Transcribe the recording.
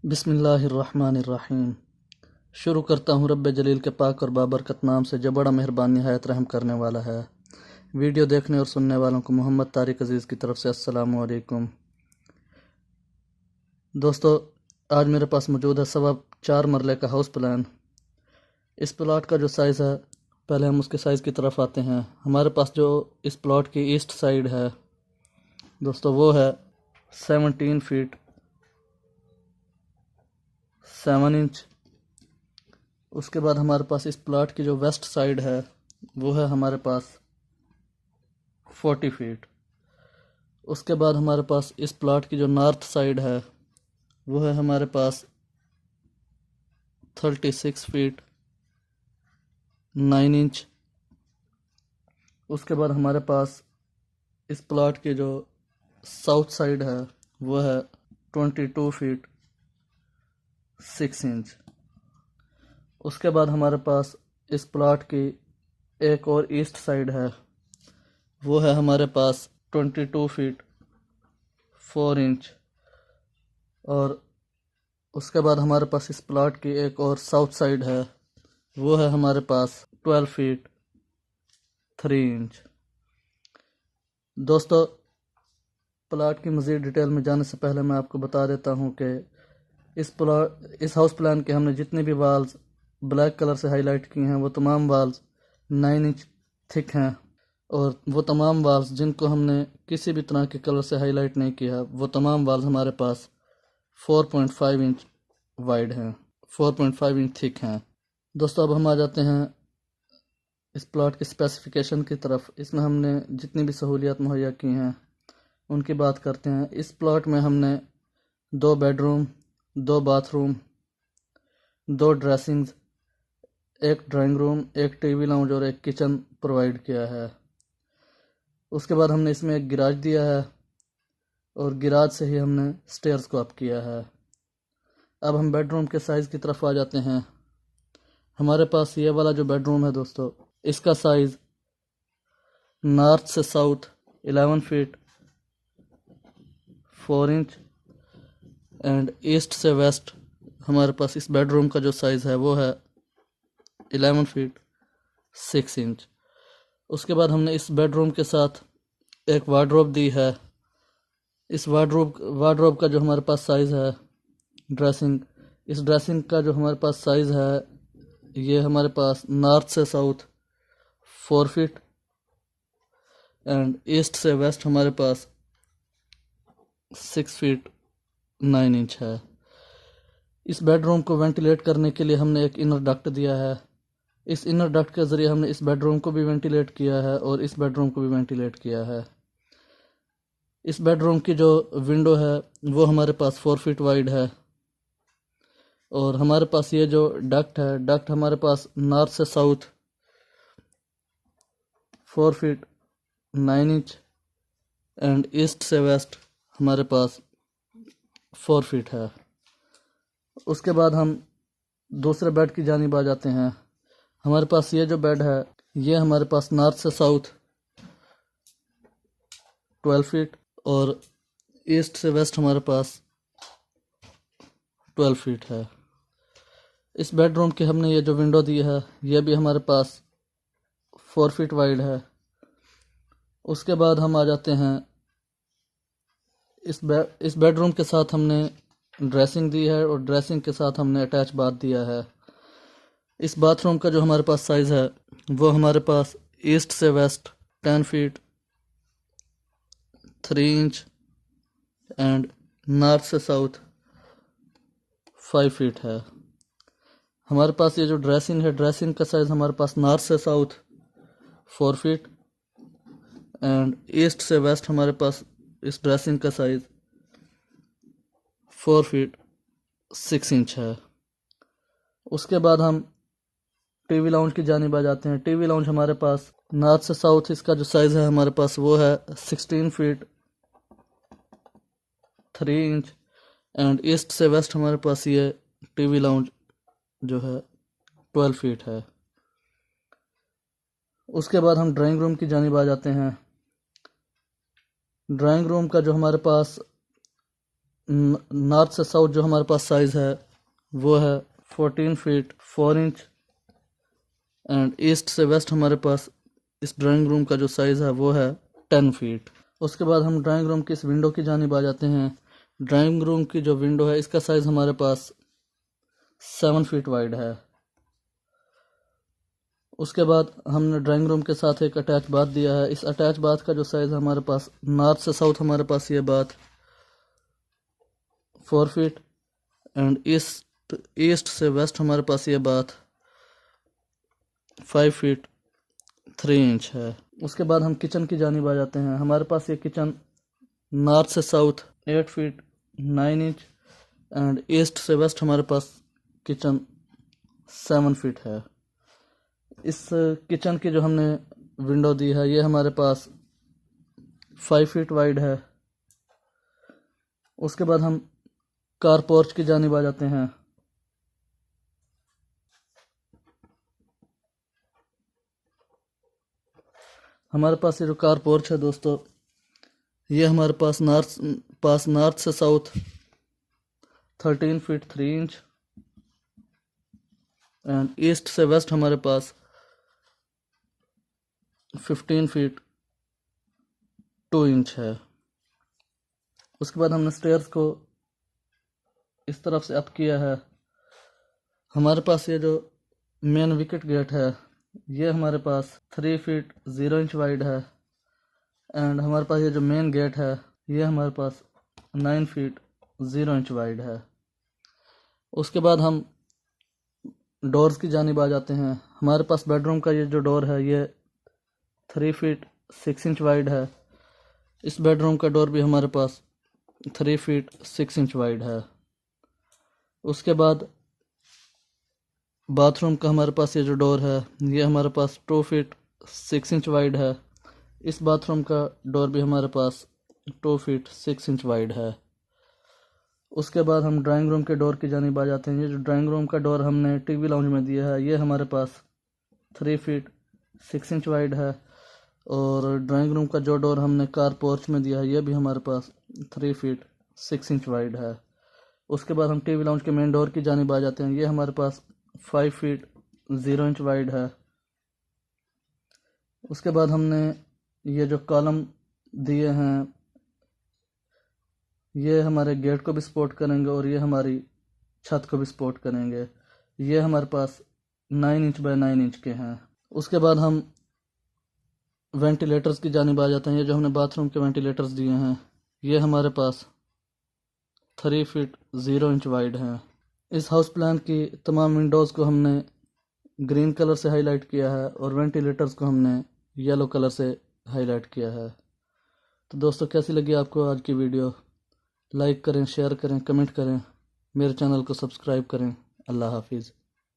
बिस्मिल्लाहिर्रहमानिर्रहीम। शुरू करता हूँ रब्बे जलील के पाक और बाबरकत नाम से, जो बड़ा मेहरबान निहायत रहम करने वाला है। वीडियो देखने और सुनने वालों को मोहम्मद तारिक अज़ीज़ की तरफ से अस्सलामु अलैकुम। दोस्तों, आज मेरे पास मौजूद है 4.25 मरले का हाउस प्लान। इस प्लॉट का जो साइज़ है, पहले हम उसके साइज़ की तरफ आते हैं। हमारे पास जो इस प्लॉट की ईस्ट साइड है दोस्तों, वो है 17 फीट 7 इंच। उसके बाद हमारे पास इस प्लॉट की जो वेस्ट साइड है वो है हमारे पास 40 फीट। उसके बाद हमारे पास इस प्लॉट की जो नॉर्थ साइड है वो है हमारे पास 36 फीट 9 इंच। उसके बाद हमारे पास इस प्लॉट की जो साउथ साइड है वो है 22 फीट 6 इंच। उसके बाद हमारे पास इस प्लॉट की एक और ईस्ट साइड है, वो है हमारे पास 22 फीट 4 इंच। और उसके बाद हमारे पास इस प्लॉट की एक और साउथ साइड है, वो है हमारे पास 12 फीट 3 इंच। दोस्तों, प्लॉट की मज़ीद डिटेल में जाने से पहले मैं आपको बता देता हूँ कि इस हाउस प्लान के हमने जितने भी वाल्स ब्लैक कलर से हाईलाइट की हैं वो तमाम वाल्स 9 इंच थिक हैं, और वो तमाम वाल्स जिनको हमने किसी भी तरह के कलर से हाईलाइट नहीं किया वो तमाम वाल्स हमारे पास 4.5 इंच वाइड हैं, 4.5 इंच थिक हैं। दोस्तों, अब हम आ जाते हैं इस प्लॉट की स्पेसिफिकेशन की तरफ। इसमें हमने जितनी भी सहूलियात मुहैया की हैं उनकी बात करते हैं। इस प्लॉट में हमने 2 बेडरूम, 2 बाथरूम, 2 ड्रेसिंग्स, एक ड्राइंग रूम, एक टीवी लाउंज और एक किचन प्रोवाइड किया है। उसके बाद हमने इसमें एक गिराज दिया है और गिराज से ही हमने स्टेयर्स को अप किया है। अब हम बेडरूम के साइज़ की तरफ आ जाते हैं। हमारे पास ये वाला जो बेडरूम है दोस्तों, इसका साइज़ नॉर्थ से south 11 feet 4 inch and east से वेस्ट हमारे पास इस बेडरूम का जो साइज़ है वो है 11 फीट 6 इंच। उसके बाद हमने इस बेडरूम के साथ एक वार्डरोब दी है। इस वार्डरोब का जो हमारे पास साइज़ है इस ड्रेसिंग का जो हमारे पास साइज़ है, ये हमारे पास नॉर्थ से साउथ 4 फीट एंड ईस्ट से वेस्ट हमारे पास 6 फीट 9 इंच है। इस बेडरूम को वेंटिलेट करने के लिए हमने एक इनर डक्ट दिया है। इस इनर डक्ट के ज़रिए हमने इस बेडरूम को भी वेंटिलेट किया है और इस बेडरूम को भी वेंटिलेट किया है। इस बेडरूम की जो विंडो है वो हमारे पास 4 फीट वाइड है, और हमारे पास ये जो डक्ट हमारे पास नॉर्थ से south 4 feet 9 inch and east से वेस्ट हमारे पास 4 फीट है। उसके बाद हम दूसरे बेड की जानिब आ जाते हैं। हमारे पास ये जो बेड है ये हमारे पास नॉर्थ से साउथ 12 फीट और ईस्ट से वेस्ट हमारे पास 12 फीट है। इस बेडरूम की हमने ये जो विंडो दी है ये भी हमारे पास 4 फीट वाइड है। उसके बाद हम आ जाते हैं इस बेडरूम के साथ हमने ड्रेसिंग दी है और ड्रेसिंग के साथ हमने अटैच बाथ दिया है। इस बाथरूम का जो हमारे पास साइज़ है वो हमारे पास ईस्ट से west 10 feet 3 inch and north से साउथ 5 फीट है। हमारे पास ये जो ड्रेसिंग का साइज़ हमारे पास नॉर्थ से साउथ 4 फीट एंड ईस्ट से वेस्ट हमारे पास इस ड्रेसिंग का साइज़ 4 फीट 6 इंच है। उसके बाद हम टीवी लाउंज की जानिब आ जाते हैं। टीवी लाउंज हमारे पास नॉर्थ से साउथ इसका जो साइज़ है हमारे पास वो है 16 फीट 3 इंच एंड ईस्ट से वेस्ट हमारे पास ये टीवी लाउंज जो है 12 फीट है। उसके बाद हम ड्राइंग रूम की जानिब आ जाते हैं। ड्राइंग रूम का जो हमारे पास नॉर्थ से साउथ जो हमारे पास साइज़ है वो है 14 फीट 4 इंच। एंड ईस्ट से वेस्ट हमारे पास इस ड्राइंग रूम का जो साइज़ है वो है 10 फीट। उसके बाद हम ड्राइंग रूम की इस विंडो की जानिब आ जाते हैं। ड्राइंग रूम की जो विंडो है इसका साइज़ हमारे पास 7 फीट वाइड है। उसके बाद हमने ड्राइंग रूम के साथ एक अटैच बाथ दिया है। इस अटैच बाथ का जो साइज़ हमारे पास नॉर्थ से साउथ हमारे पास ये बाथ 4 फीट एंड ईस्ट से वेस्ट हमारे पास ये बाथ 5 फीट 3 इंच है। उसके बाद हम किचन की जानिब आ जाते हैं। हमारे पास ये किचन नॉर्थ से south 8 feet 9 inch and east से वेस्ट हमारे पास किचन 7 फीट है। इस किचन की जो हमने विंडो दी है ये हमारे पास 5 फीट वाइड है। उसके बाद हम कार पोर्च की जानिब आ जाते हैं। हमारे पास ये जो कार पोर्च है दोस्तों, ये हमारे पास नॉर्थ से south 13 feet 3 inch and east से वेस्ट हमारे पास 15 फीट 2 इंच है। उसके बाद हमने स्टेयर्स को इस तरफ से अप किया है। हमारे पास ये जो मेन विकेट गेट है ये हमारे पास 3 फीट 0 इंच वाइड है एंड हमारे पास ये जो मेन गेट है ये हमारे पास 9 फीट 0 इंच वाइड है। उसके बाद हम डोर्स की जानिब आ जाते हैं। हमारे पास बेडरूम का ये जो डोर है ये 3 फीट 6 इंच वाइड है। इस बेडरूम का डोर भी हमारे पास 3 फीट 6 इंच वाइड है। उसके बाद बाथरूम का हमारे पास ये जो डोर है ये हमारे पास 2 फीट 6 इंच वाइड है। इस बाथरूम का डोर भी हमारे पास 2 फीट 6 इंच वाइड है। उसके बाद हम ड्राइंग रूम के डोर की जानिब आ जाते हैं। ये जो ड्राइंग रूम का डोर हमने टीवी लाउंज में दिया है ये हमारे पास 3 फीट 6 इंच वाइड है और ड्राइंग रूम का जो डोर हमने कार पोर्च में दिया है ये भी हमारे पास 3 फीट 6 इंच वाइड है। उसके बाद हम टीवी लाउंज के मेन डोर की जानिब आ जाते हैं। ये हमारे पास 5 फीट 0 इंच वाइड है। उसके बाद हमने ये जो कॉलम दिए हैं ये हमारे गेट को भी सपोर्ट करेंगे और ये हमारी छत को भी सपोर्ट करेंगे। ये हमारे पास 9 इंच बाय 9 इंच के हैं। उसके बाद हम वेंटिलेटर्स की जानिब आ जाते हैं। ये जो हमने बाथरूम के वेंटिलेटर्स दिए हैं ये हमारे पास 3 फीट 0 इंच वाइड हैं। इस हाउस प्लान की तमाम विंडोज़ को हमने ग्रीन कलर से हाईलाइट किया है और वेंटिलेटर्स को हमने येलो कलर से हाईलाइट किया है। तो दोस्तों कैसी लगी आपको आज की वीडियो? लाइक करें, शेयर करें, कमेंट करें, मेरे चैनल को सब्सक्राइब करें। अल्लाह हाफिज़।